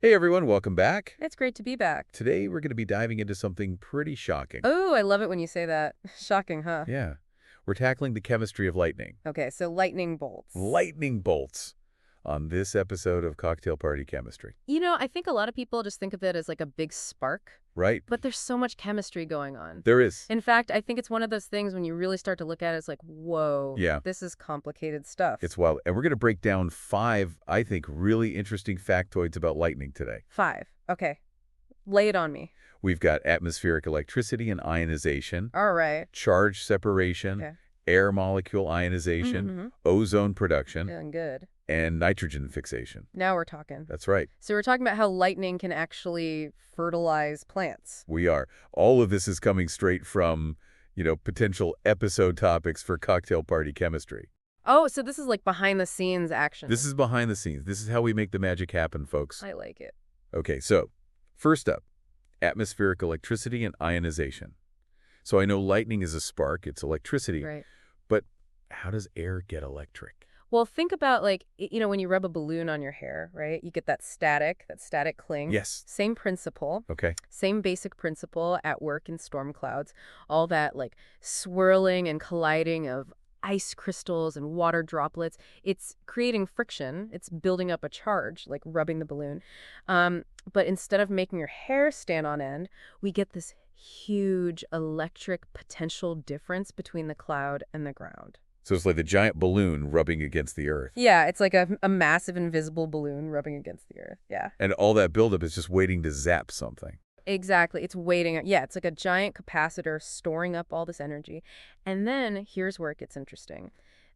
Hey everyone, welcome back. It's great to be back. Today we're going to be diving into something pretty shocking. Oh, I love it when you say that. Shocking, huh? Yeah, we're tackling the chemistry of lightning. Okay, so lightning bolts. Lightning bolts on this episode of Cocktail Party Chemistry. I think a lot of people just think of it as like a big spark, Right? but there's so much chemistry going on. There is. In fact, I think it's one of those things when you really start to look at it, it's like, whoa, Yeah. this is complicated stuff. It's wild. And we're going to break down 5, I think, really interesting factoids about lightning today. 5. Okay, lay it on me. We've got atmospheric electricity and ionization, All right. charge separation, Okay. air molecule ionization, Mm-hmm. ozone production, Feeling good. and nitrogen fixation. Now we're talking. That's right. So we're talking about how lightning can actually fertilize plants. We are. All of this is coming straight from, potential episode topics for Cocktail Party Chemistry. Oh, so this is like behind the scenes action. This is behind the scenes. This is how we make the magic happen, folks. I like it. Okay, so first up, atmospheric electricity and ionization. So I know lightning is a spark, it's electricity, Right. but how does air get electric? Well, think about like, when you rub a balloon on your hair, right? You get that static cling. Yes. Same principle, Okay. same basic principle at work in storm clouds. All that like swirling and colliding of ice crystals and water droplets. It's creating friction. It's building up a charge, like rubbing the balloon. But instead of making your hair stand on end, we get this huge electric potential difference between the cloud and the ground. So it's like the giant balloon rubbing against the earth. Yeah, it's like a massive invisible balloon rubbing against the earth. Yeah. And all that buildup is just waiting to zap something. Exactly. It's waiting. Yeah, it's like a giant capacitor storing up all this energy. And then here's where it gets interesting.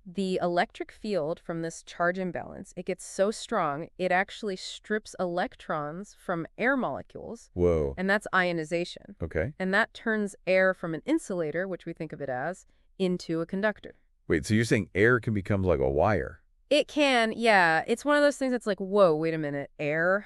The electric field from this charge imbalance, it gets so strong, it actually strips electrons from air molecules, Whoa. and that's ionization. Okay. And that turns air from an insulator, which we think of it as, into a conductor. Wait, so you're saying air can become like a wire? It can, yeah. It's one of those things that's like, whoa, wait a minute, air?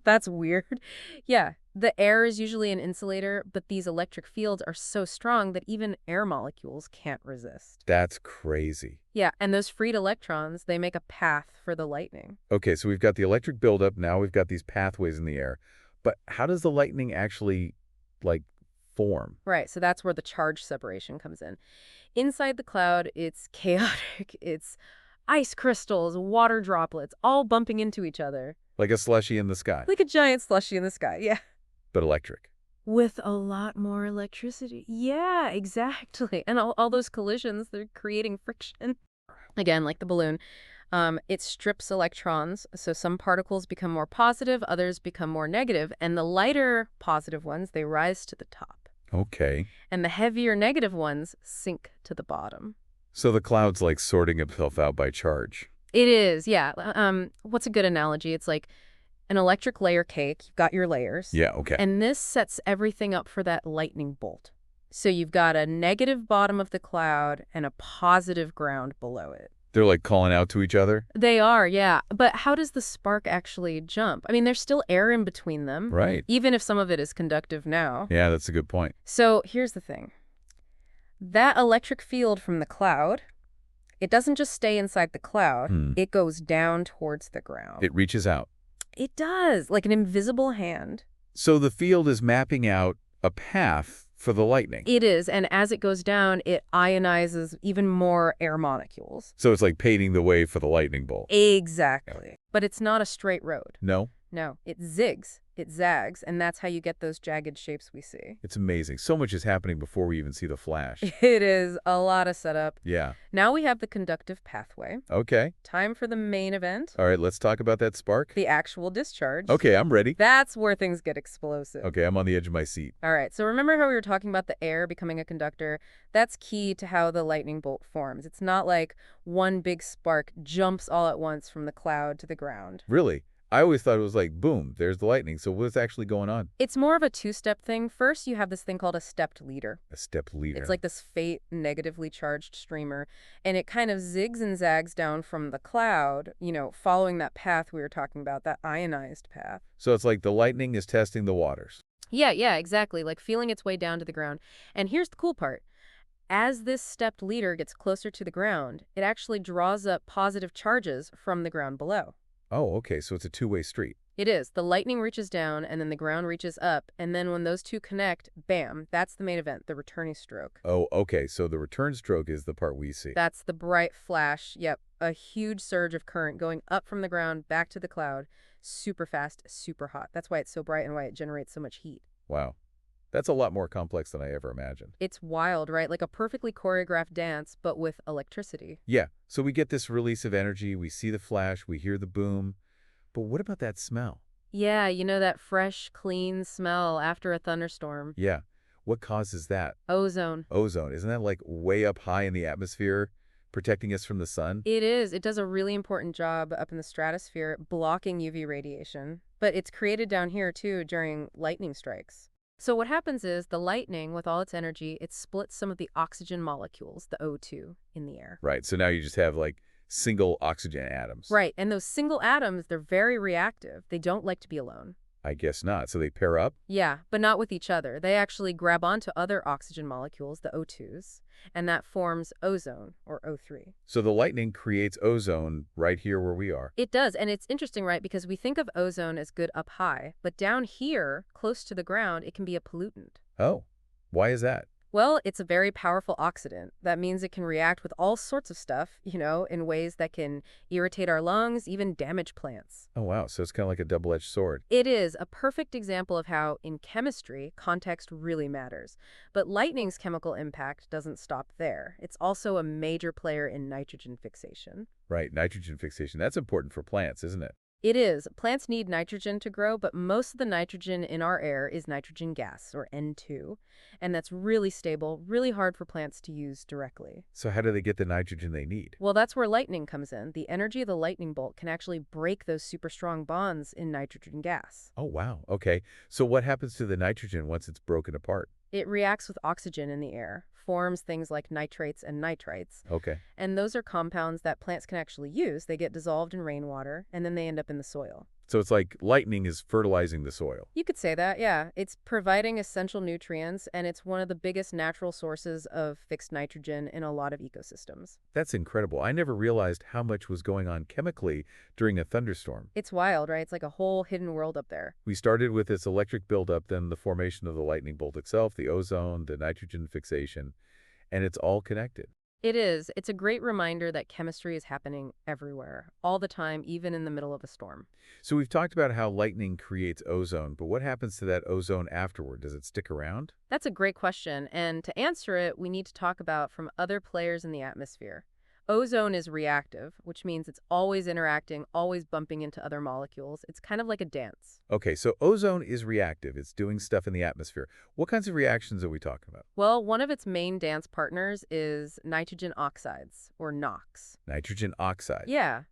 That's weird. Yeah, the air is usually an insulator, but these electric fields are so strong that even air molecules can't resist. That's crazy. Yeah, and those freed electrons, they make a path for the lightning. Okay, so we've got the electric buildup. Now we've got these pathways in the air. But how does the lightning actually, form? Right, so that's where the charge separation comes in. Inside the cloud, it's chaotic. It's ice crystals, water droplets, all bumping into each other. Like a slushy in the sky, Like a giant slushy in the sky, yeah. but electric. With a lot more electricity. Yeah, exactly. And all those collisions, they're creating friction. Again, like the balloon, it strips electrons. So some particles become more positive, others become more negative. And the lighter positive ones, they rise to the top. Okay. And the heavier negative ones sink to the bottom. So the cloud's like sorting itself out by charge. It is, yeah. What's a good analogy? It's like an electric layer cake. You've got your layers. Yeah, okay. And this sets everything up for that lightning bolt. So you've got a negative bottom of the cloud and a positive ground below it. They're like calling out to each other? They are, yeah. But how does the spark actually jump? I mean, there's still air in between them. Right. Even if some of it is conductive now. Yeah, that's a good point. So here's the thing. That electric field from the cloud, it doesn't just stay inside the cloud. It goes down towards the ground. It reaches out. It does, like an invisible hand. So the field is mapping out a path for the lightning. It is, and as it goes down, it ionizes even more air molecules. So it's like paving the way for the lightning bolt. Exactly. But it's not a straight road. No? No, it zigs, it zags, and that's how you get those jagged shapes we see. It's amazing. So much is happening before we even see the flash. It is a lot of setup. Yeah. Now we have the conductive pathway. Okay. Time for the main event, All right, let's talk about that spark. the actual discharge. Okay, I'm ready. That's where things get explosive. Okay, I'm on the edge of my seat. All right, so remember how we were talking about the air becoming a conductor? That's key to how the lightning bolt forms. It's not like one big spark jumps all at once from the cloud to the ground. Really? I always thought it was like, boom, there's the lightning. So what's actually going on? It's more of a two-step thing. First, you have this thing called a stepped leader. A step leader. It's like this faint, negatively charged streamer, and it kind of zigs and zags down from the cloud, following that path we were talking about, that ionized path. So it's like the lightning is testing the waters. Yeah, exactly, like feeling its way down to the ground. And here's the cool part. As this stepped leader gets closer to the ground, it actually draws up positive charges from the ground below. Oh, okay, so it's a two-way street. It is. The lightning reaches down, and then the ground reaches up, and then when those two connect, bam, that's the main event, the returning stroke. Oh, okay, so the return stroke is the part we see. That's the bright flash. Yep, a huge surge of current going up from the ground back to the cloud. Super fast, super hot. That's why it's so bright and why it generates so much heat. Wow. That's a lot more complex than I ever imagined. It's wild, right? Like a perfectly choreographed dance, but with electricity. Yeah, so we get this release of energy, we see the flash, we hear the boom. But what about that smell? Yeah, you know that fresh, clean smell after a thunderstorm. Yeah, what causes that? Ozone. Ozone. Isn't that like way up high in the atmosphere, protecting us from the sun? It is. It does a really important job up in the stratosphere, blocking UV radiation. But it's created down here, too, during lightning strikes. So what happens is the lightning, with all its energy, it splits some of the oxygen molecules, the O2, in the air. Right, so now you just have like single oxygen atoms. Right, and those single atoms, they're very reactive. They don't like to be alone. I guess not. So they pair up? Yeah, but not with each other. They actually grab onto other oxygen molecules, the O2s, and that forms ozone, or O3. So the lightning creates ozone right here where we are. It does, and it's interesting, right, because we think of ozone as good up high, but down here, close to the ground, it can be a pollutant. Oh, why is that? Well, it's a very powerful oxidant. That means it can react with all sorts of stuff, in ways that can irritate our lungs, even damage plants. Oh, wow. So it's kind of like a double-edged sword. It is a perfect example of how, in chemistry, context really matters. But lightning's chemical impact doesn't stop there. It's also a major player in nitrogen fixation. Right, nitrogen fixation. That's important for plants, isn't it? It is. Plants need nitrogen to grow, but most of the nitrogen in our air is nitrogen gas, or N2, and that's really stable, really hard for plants to use directly. So how do they get the nitrogen they need? Well, that's where lightning comes in. The energy of the lightning bolt can actually break those super strong bonds in nitrogen gas. Oh, wow. Okay. So what happens to the nitrogen once it's broken apart? It reacts with oxygen in the air, forms things like nitrates and nitrites, Okay. and those are compounds that plants can actually use. They get dissolved in rainwater, and then they end up in the soil. So it's like lightning is fertilizing the soil. You could say that, yeah. It's providing essential nutrients, and it's one of the biggest natural sources of fixed nitrogen in a lot of ecosystems. That's incredible. I never realized how much was going on chemically during a thunderstorm. It's wild, right? It's like a whole hidden world up there. We started with this electric buildup, then the formation of the lightning bolt itself, the ozone, the nitrogen fixation, and it's all connected. It is. It's a great reminder that chemistry is happening everywhere, all the time, even in the middle of a storm. So we've talked about how lightning creates ozone, but what happens to that ozone afterward? Does it stick around? That's a great question, and to answer it, we need to talk about from other players in the atmosphere. Ozone is reactive, which means it's always interacting, always bumping into other molecules. It's kind of like a dance. Okay, so ozone is reactive. It's doing stuff in the atmosphere. What kinds of reactions are we talking about? Well, one of its main dance partners is nitrogen oxides, or NOx. Nitrogen oxide. Yeah,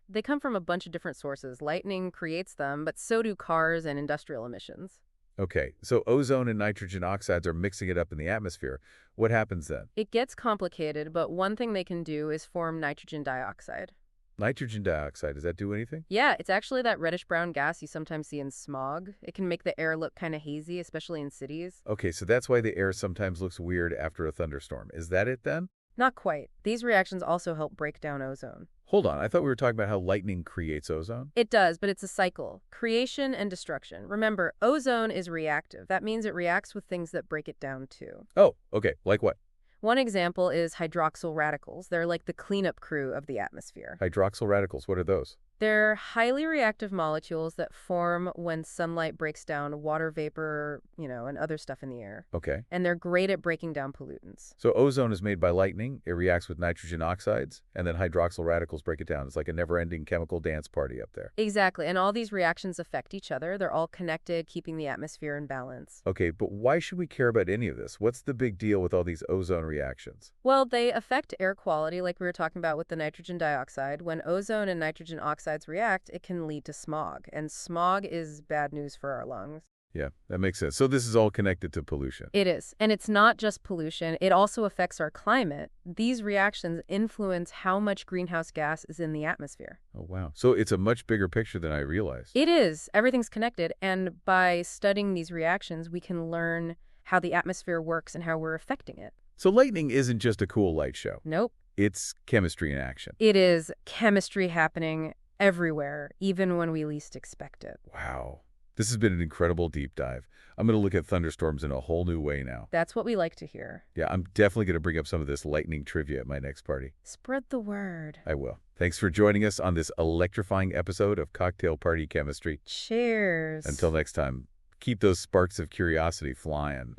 they come from a bunch of different sources. Lightning creates them, but so do cars and industrial emissions. Okay, so ozone and nitrogen oxides are mixing it up in the atmosphere. What happens then? It gets complicated, but one thing they can do is form nitrogen dioxide. Nitrogen dioxide, does that do anything? Yeah, it's actually that reddish-brown gas you sometimes see in smog. It can make the air look kind of hazy, especially in cities. Okay, so that's why the air sometimes looks weird after a thunderstorm. Is that it then? Not quite. These reactions also help break down ozone. Hold on, I thought we were talking about how lightning creates ozone. It does, but it's a cycle. Creation and destruction. Remember, ozone is reactive. That means it reacts with things that break it down too. Oh, okay, like what? One example is hydroxyl radicals. They're like the cleanup crew of the atmosphere. Hydroxyl radicals, what are those? They're highly reactive molecules that form when sunlight breaks down water vapor, and other stuff in the air. Okay. And they're great at breaking down pollutants. So ozone is made by lightning, it reacts with nitrogen oxides, and then hydroxyl radicals break it down. It's like a never-ending chemical dance party up there. Exactly, and all these reactions affect each other. They're all connected, keeping the atmosphere in balance. Okay, but why should we care about any of this? What's the big deal with all these ozone reactions? Well, they affect air quality, like we were talking about with the nitrogen dioxide. When ozone and nitrogen oxides react, it can lead to smog, and smog is bad news for our lungs. Yeah, that makes sense. So this is all connected to pollution. It is. And it's not just pollution. It also affects our climate. These reactions influence how much greenhouse gas is in the atmosphere. Oh, wow. So it's a much bigger picture than I realized. It is. Everything's connected. And by studying these reactions, we can learn how the atmosphere works and how we're affecting it. So lightning isn't just a cool light show. Nope. It's chemistry in action. It is chemistry happening everywhere, even when we least expect it. Wow. This has been an incredible deep dive. I'm going to look at thunderstorms in a whole new way now. That's what we like to hear. Yeah, I'm definitely going to bring up some of this lightning trivia at my next party. Spread the word. I will. Thanks for joining us on this electrifying episode of Cocktail Party Chemistry. Cheers. Until next time, keep those sparks of curiosity flying.